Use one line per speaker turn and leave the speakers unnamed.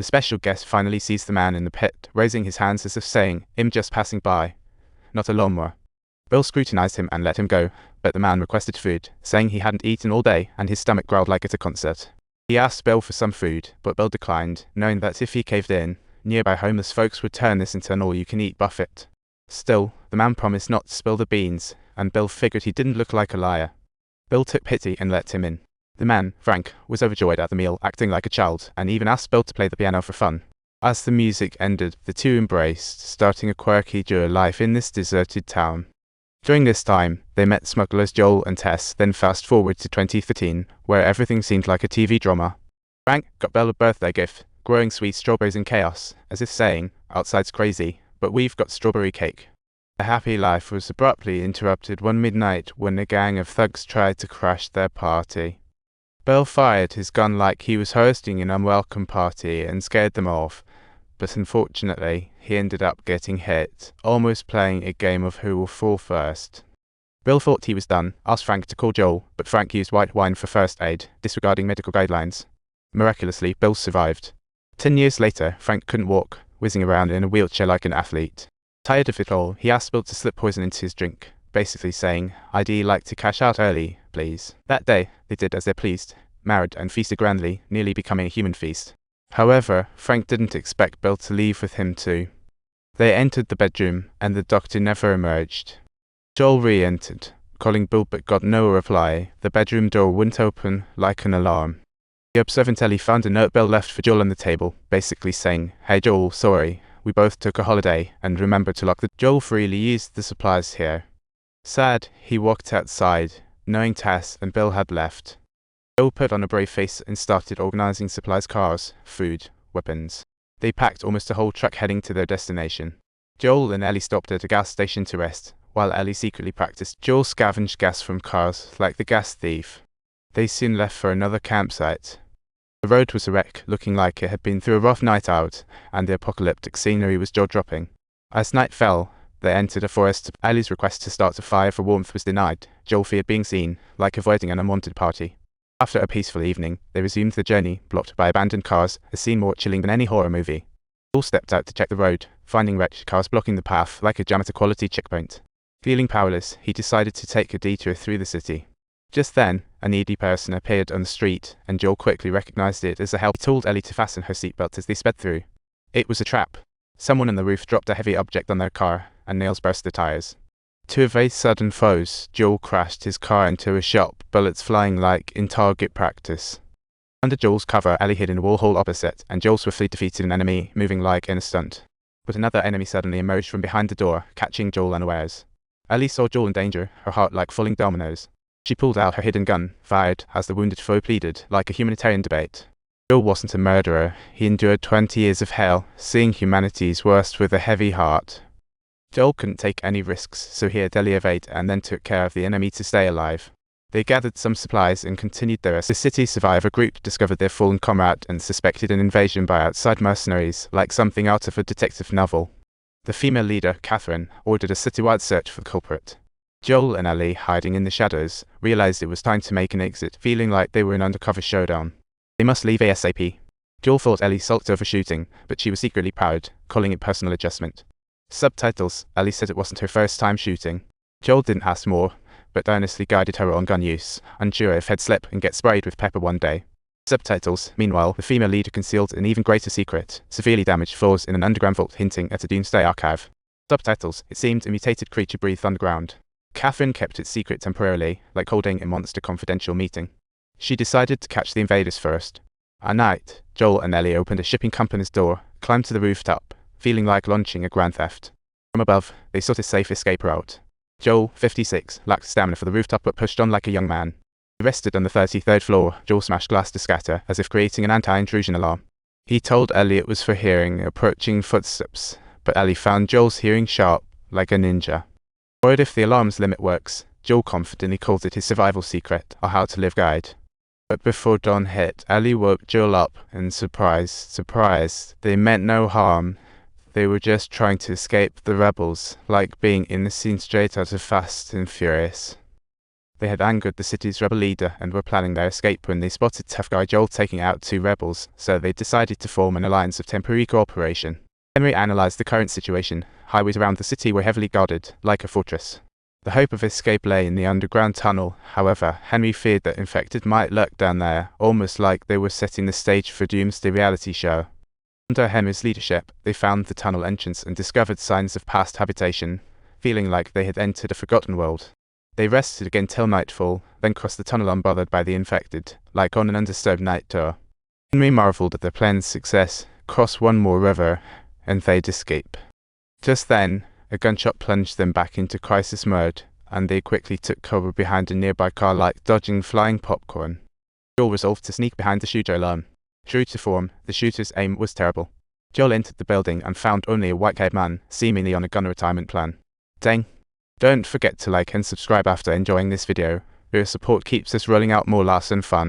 The special guest finally sees the man in the pit, raising his hands as if saying, "I'm just passing by, not a lawnmower." Bill scrutinized him and let him go, but the man requested food, saying he hadn't eaten all day and his stomach growled like at a concert. He asked Bill for some food, but Bill declined, knowing that if he caved in, nearby homeless folks would turn this into an all-you-can-eat buffet. Still, the man promised not to spill the beans, and Bill figured he didn't look like a liar. Bill took pity and let him in. The man, Frank, was overjoyed at the meal, acting like a child, and even asked Bill to play the piano for fun. As the music ended, the two embraced, starting a quirky duo life in this deserted town. During this time, they met smugglers Joel and Tess, then fast forward to 2013, where everything seemed like a TV drama. Frank got Bill a birthday gift, growing sweet strawberries in chaos, as if saying, "Outside's crazy, but we've got strawberry cake." Their happy life was abruptly interrupted one midnight when a gang of thugs tried to crash their party. Bill fired his gun like he was hosting an unwelcome party and scared them off, but unfortunately, he ended up getting hit, almost playing a game of who will fall first. Bill thought he was done, asked Frank to call Joel, but Frank used white wine for first aid, disregarding medical guidelines. Miraculously, Bill survived. 10 years later, Frank couldn't walk, whizzing around in a wheelchair like an athlete. Tired of it all, he asked Bill to slip poison into his drink, basically saying, "I'd like to cash out early, please." That day, they did as they pleased, married and feasted grandly, nearly becoming a human feast. However, Frank didn't expect Bill to leave with him too. They entered the bedroom, and the doctor never emerged. Joel re-entered, calling Bill but got no reply. The bedroom door wouldn't open, like an alarm. The observant Ellie found a note Bill left for Joel on the table, basically saying, "Hey Joel, sorry, we both took a holiday, and remember to lock the..." Joel freely used the supplies here. Sad, he walked outside, knowing Tess and Bill had left. Joel put on a brave face and started organizing supplies, cars, food, weapons. They packed almost a whole truck heading to their destination. Joel and Ellie stopped at a gas station to rest, while Ellie secretly practiced. Joel scavenged gas from cars like the gas thief. They soon left for another campsite. The road was a wreck, looking like it had been through a rough night out, and the apocalyptic scenery was jaw-dropping. As night fell, they entered a forest. Ellie's request to start a fire for warmth was denied. Joel feared being seen, like avoiding an unwanted party. After a peaceful evening, they resumed the journey, blocked by abandoned cars, a scene more chilling than any horror movie. Joel stepped out to check the road, finding wrecked cars blocking the path like a janitor-quality checkpoint. Feeling powerless, he decided to take a detour through the city. Just then, a needy person appeared on the street, and Joel quickly recognized it as a help. He told Ellie to fasten her seatbelt as they sped through. It was a trap. Someone on the roof dropped a heavy object on their car, and nails burst the tires. To evade sudden foes, Joel crashed his car into a shop, bullets flying like in target practice. Under Joel's cover, Ellie hid in a wall hole opposite, and Joel swiftly defeated an enemy, moving like in a stunt. But another enemy suddenly emerged from behind the door, catching Joel unawares. Ellie saw Joel in danger, her heart like falling dominoes. She pulled out her hidden gun, fired as the wounded foe pleaded, like a humanitarian debate. Joel wasn't a murderer. He endured 20 years of hell, seeing humanity's worst with a heavy heart. Joel couldn't take any risks, so he had Ellie evade and then took care of the enemy to stay alive. They gathered some supplies and continued their rest. The city survivor group discovered their fallen comrade and suspected an invasion by outside mercenaries, like something out of a detective novel. The female leader, Catherine, ordered a citywide search for the culprit. Joel and Ellie, hiding in the shadows, realized it was time to make an exit, feeling like they were in an undercover showdown. They must leave ASAP. Joel thought Ellie sulked over shooting, but she was secretly proud, calling it personal adjustment. Subtitles: Ellie said it wasn't her first time shooting. Joel didn't ask more, but earnestly guided her on gun use, unsure if he'd slip and get sprayed with pepper one day. Subtitles: Meanwhile, the female leader concealed an even greater secret, severely damaged floors in an underground vault hinting at a doomsday archive. Subtitles: It seemed a mutated creature breathed underground. Catherine kept it secret temporarily, like holding a monster confidential meeting. She decided to catch the invaders first. At night, Joel and Ellie opened a shipping company's door, climbed to the rooftop, feeling like launching a grand theft. From above, they sought a safe escape route. Joel, 56, lacked stamina for the rooftop but pushed on like a young man. He rested on the 33rd floor. Joel smashed glass to scatter, as if creating an anti-intrusion alarm. He told Ellie it was for hearing approaching footsteps, but Ellie found Joel's hearing sharp, like a ninja. Worried if the alarm's limit works, Joel confidently called it his survival secret, or how to live guide. But before dawn hit, Ellie woke Joel up, and surprise, they meant no harm. They were just trying to escape the rebels, like being in the scene straight out of Fast and Furious. They had angered the city's rebel leader and were planning their escape when they spotted tough guy Joel taking out 2 rebels, so they decided to form an alliance of temporary cooperation. Henry analyzed the current situation. Highways around the city were heavily guarded, like a fortress. The hope of escape lay in the underground tunnel. However, Henry feared that infected might lurk down there, almost like they were setting the stage for Doomsday reality show. Under Henry's leadership, they found the tunnel entrance and discovered signs of past habitation, feeling like they had entered a forgotten world. They rested again till nightfall, then crossed the tunnel unbothered by the infected, like on an undisturbed night tour. Henry marveled at their plan's success. Cross one more river, and they'd escape. Just then, a gunshot plunged them back into crisis mode, and they quickly took cover behind a nearby car like dodging flying popcorn. Joel resolved to sneak behind the shooter alarm. True to form, the shooter's aim was terrible. Joel entered the building and found only a white-haired man, seemingly on a gun retirement plan. Dang. Don't forget to like and subscribe after enjoying this video. Your support keeps us rolling out more laughs and fun.